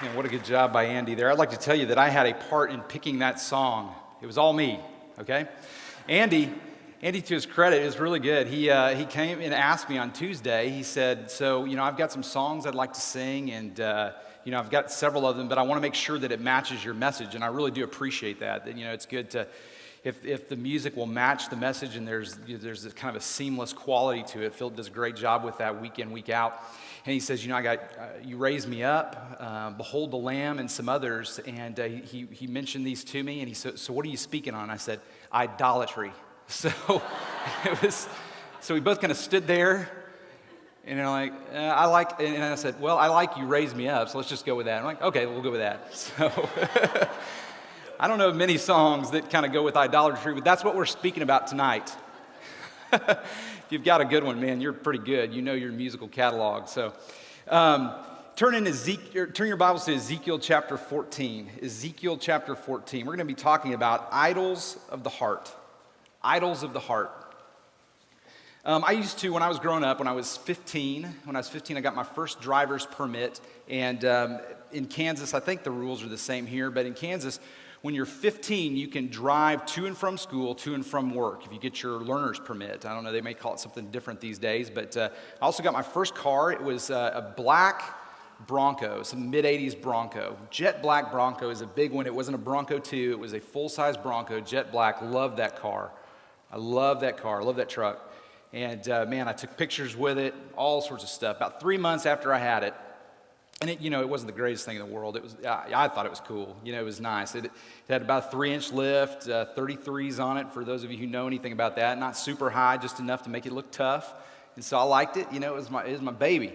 Man, what a good job by Andy there. I'd like to tell you that I had a part in picking that song. It was all me, okay? Andy, to his credit, is really good. He came and asked me on Tuesday. He said, I've got some songs I'd like to sing, and, I've got several of them, but I want to make sure that it matches your message, and I really do appreciate that. It's good to, if the music will match the message and there's a kind of a seamless quality to it. Phil does a great job with that week in, week out. And he says, I got You Raise Me Up, Behold the Lamb, and some others. And he mentioned these to me, and he said, so what are you speaking on? I said, idolatry. So so we both kind of stood there, and they're like, and I said, well, I like You Raise Me Up, so let's just go with that. I'm like, okay, we'll go with that. So I don't know many songs that kind of go with idolatry, but that's what we're speaking about tonight. If you've got a good one, man, you're pretty good. You know your musical catalog. So turn your Bibles to Ezekiel chapter 14. Ezekiel chapter 14. We're going to be talking about idols of the heart. Idols of the heart. I used to, when I was growing up, when I was 15, I got my first driver's permit. And in Kansas, I think the rules are the same here, but in Kansas, when you're 15, you can drive to and from school, to and from work, if you get your learner's permit. I don't know, they may call it something different these days, but I also got my first car. It was a black Bronco, some mid-'80s Bronco. Jet black Bronco is a big one. It wasn't a Bronco 2, it was a full-size Bronco, jet black. Loved that car. I love that car, love that truck. And man, I took pictures with it, all sorts of stuff. About 3 months after I had it, and it wasn't the greatest thing in the world. I thought it was cool. It was nice. It had about a 3-inch lift, 33s on it, for those of you who know anything about that. Not super high, just enough to make it look tough. And so I liked it. It was my baby.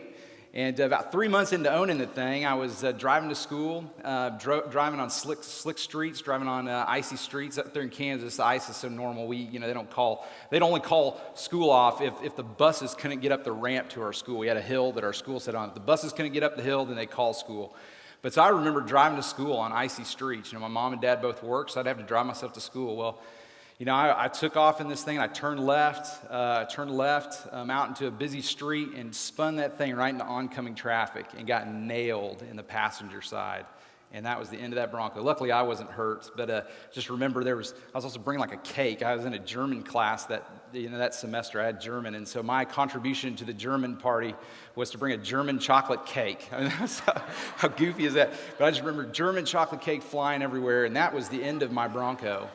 And about 3 months into owning the thing, I was driving to school, driving on slick streets, driving on icy streets up there in Kansas. The ice is so normal. They'd only call school off if the buses couldn't get up the ramp to our school. We had a hill that our school sat on. If the buses couldn't get up the hill, then they'd call school. But so I remember driving to school on icy streets. My mom and dad both worked, so I'd have to drive myself to school. Well, I took off in this thing, and I turned left out into a busy street and spun that thing right into oncoming traffic and got nailed in the passenger side. And that was the end of that Bronco. Luckily, I wasn't hurt, but just remember I was also bringing like a cake. I was in a German class that semester. I had German, and so my contribution to the German party was to bring a German chocolate cake. I mean, how goofy is that? But I just remember German chocolate cake flying everywhere, and that was the end of my Bronco.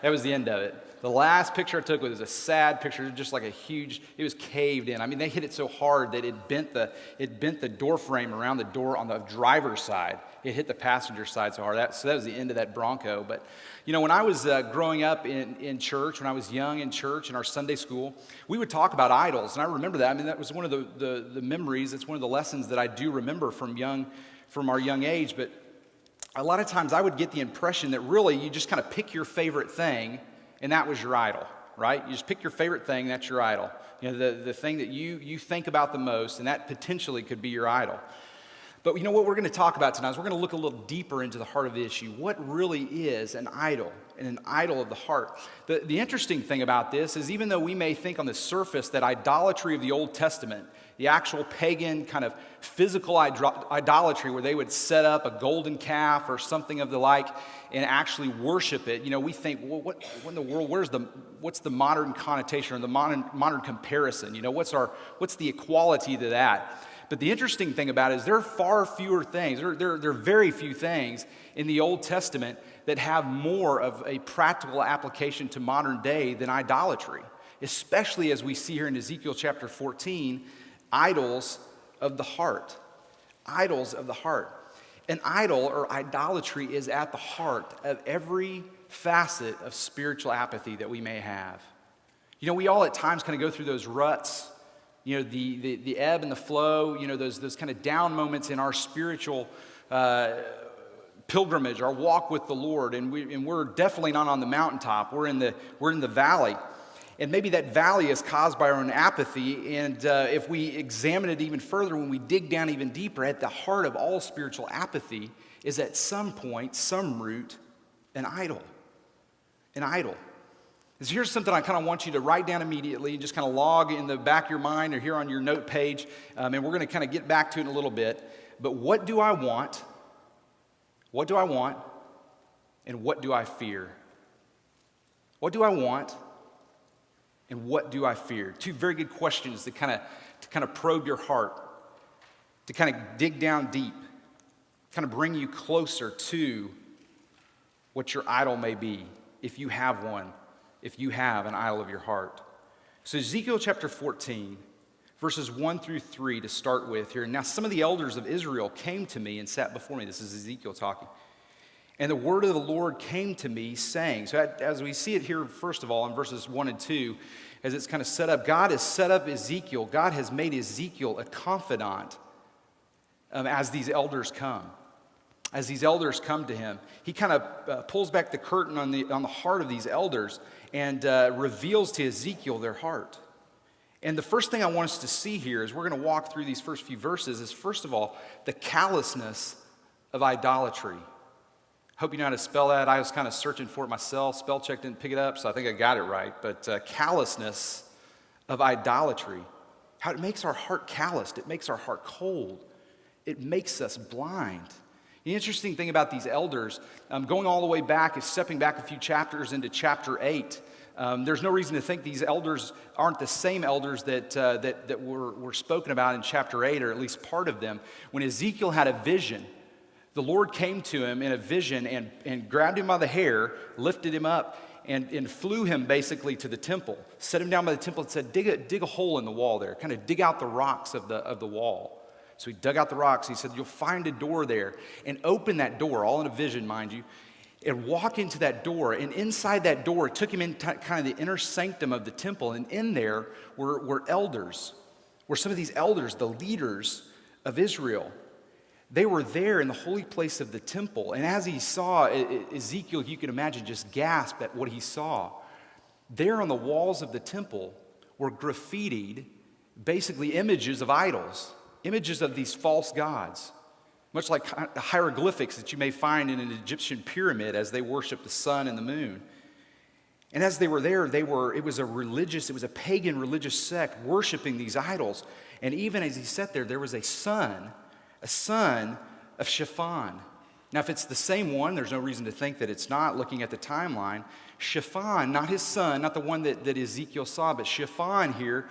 That was the end of it. The last picture I took was a sad picture, just like it was caved in. I mean, they hit it so hard that it bent the door frame around the door on the driver's side. It hit the passenger side so hard. So that was the end of that Bronco. But, when I was growing up in church, when I was young in church, in our Sunday school, we would talk about idols. And I remember that. I mean, that was one of the memories. It's one of the lessons that I do remember from our young age. But a lot of times I would get the impression that really you just kind of pick your favorite thing, and that was your idol, right? You just pick your favorite thing, that's your idol. The thing that you think about the most, and that potentially could be your idol. But what we're going to talk about tonight is we're going to look a little deeper into the heart of the issue. What really is an idol, and an idol of the heart? The interesting thing about this is, even though we may think on the surface that idolatry of the Old Testament, the actual pagan kind of physical idolatry where they would set up a golden calf or something of the like and actually worship it, we think, well, what in the world, what's the modern connotation or the modern comparison? What's the equality to that? But the interesting thing about it is there are far fewer things, there are very few things in the Old Testament that have more of a practical application to modern day than idolatry, especially as we see here in Ezekiel chapter 14, idols of the heart. Idols of the heart. An idol or idolatry is at the heart of every facet of spiritual apathy that we may have. We all at times kind of go through those ruts, the ebb and the flow, those kind of down moments in our spiritual pilgrimage, our walk with the Lord, and we're definitely not on the mountaintop. We're in the valley. And maybe that valley is caused by our own apathy, and if we examine it even further, when we dig down even deeper, at the heart of all spiritual apathy is at some point, some root, an idol. An idol. So here's something I kind of want you to write down immediately and just kind of log in the back of your mind or here on your note page, and we're going to kind of get back to it in a little bit. But what do I want? What do I want and what do I fear? What do I want and what do I fear? Two very good questions to kind of probe your heart, to kind of dig down deep, kind of bring you closer to what your idol may be, if you have one, if you have an idol of your heart. So Ezekiel chapter 14, verses 1 through 3 to start with here. Now some of the elders of Israel came to me and sat before me. This is Ezekiel talking. And the word of the Lord came to me saying, so as we see it here, first of all, in verses 1 and 2, as it's kind of set up, God has set up Ezekiel. God has made Ezekiel a confidant as these elders come. As these elders come to him, he kind of pulls back the curtain on the heart of these elders and reveals to Ezekiel their heart. And the first thing I want us to see here as we're going to walk through these first few verses is, first of all, the callousness of idolatry. Hope you know how to spell that. I was kind of searching for it myself. Spell check didn't pick it up, so I think I got it right. But callousness of idolatry. How it makes our heart calloused. It makes our heart cold. It makes us blind. The interesting thing about these elders, going all the way back, is stepping back a few chapters into chapter 8. There's no reason to think these elders aren't the same elders that were spoken about in chapter 8, or at least part of them. When Ezekiel had a vision, the Lord came to him in a vision and grabbed him by the hair, lifted him up, and flew him basically to the temple, set him down by the temple and said, dig a hole in the wall there, kind of dig out the rocks of the wall. So he dug out the rocks. He said, you'll find a door there, and open that door, all in a vision, mind you, and walk into that door. And inside that door, it took him in kind of the inner sanctum of the temple, and in there were elders, were some of these elders, the leaders of Israel. They were there in the holy place of the temple. And as he saw, Ezekiel, you can imagine, just gasped at what he saw. There on the walls of the temple were graffitied basically images of idols, images of these false gods, much like the hieroglyphics that you may find in an Egyptian pyramid as they worship the sun and the moon. And as they were there, it was a pagan religious sect worshiping these idols. And even as he sat there was a son of Shaphan. Now, if it's the same one, there's no reason to think that it's not, looking at the timeline. Shaphan, not his son, not the one that Ezekiel saw, but Shaphan here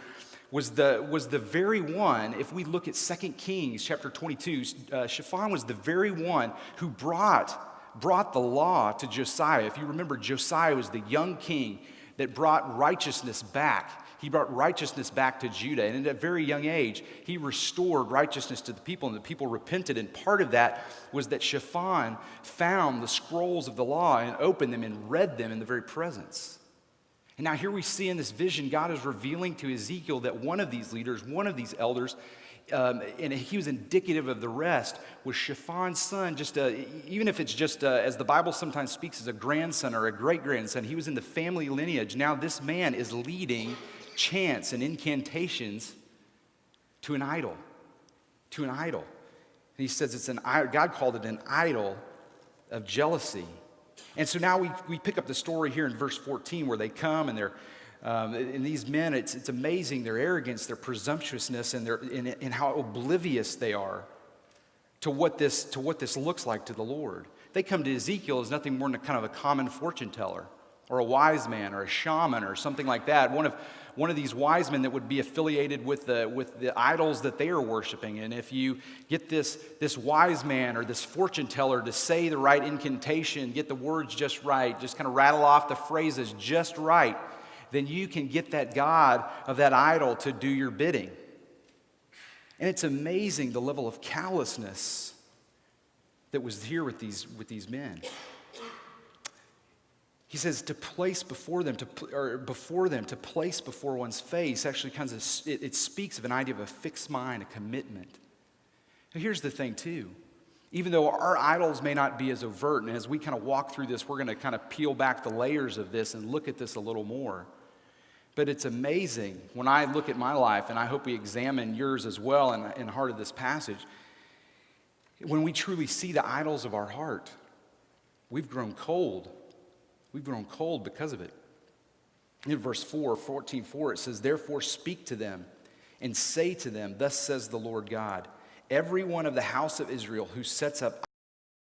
was the very one. If we look at 2 Kings chapter 22, Shaphan was the very one who brought the law to Josiah. If you remember, Josiah was the young king that brought righteousness back. He brought righteousness back to Judah. And at a very young age, he restored righteousness to the people, and the people repented. And part of that was that Shaphan found the scrolls of the law and opened them and read them in the very presence. And now here we see in this vision, God is revealing to Ezekiel that one of these leaders, one of these elders, and he was indicative of the rest, was Shaphan's son, even if it's just, as the Bible sometimes speaks, as a grandson or a great-grandson. He was in the family lineage. Now this man is leading chants and incantations to an idol. And he says it's an idol. God called it an idol of jealousy. And so now we pick up the story here in verse 14 where they come and and these men, it's amazing, their arrogance, their presumptuousness, and how oblivious they are to what this looks like to the Lord. They come to Ezekiel as nothing more than kind of a common fortune teller, or a wise man, or a shaman, or something like that. One of these wise men that would be affiliated with the idols that they are worshiping. And if you get this wise man or this fortune teller to say the right incantation, get the words just right, just kind of rattle off the phrases just right, then you can get that god of that idol to do your bidding. And it's amazing the level of callousness that was here with these men. He says to place before them, to place before one's face, actually it speaks of an idea of a fixed mind, a commitment. Now here's the thing too. Even though our idols may not be as overt, and as we kind of walk through this, we're going to kind of peel back the layers of this and look at this a little more. But it's amazing when I look at my life, and I hope we examine yours as well in the heart of this passage, when we truly see the idols of our heart, we've grown cold. We've grown cold because of it. In verse 14:4, it says, therefore speak to them and say to them, thus says the Lord God, every one of the house of Israel who sets up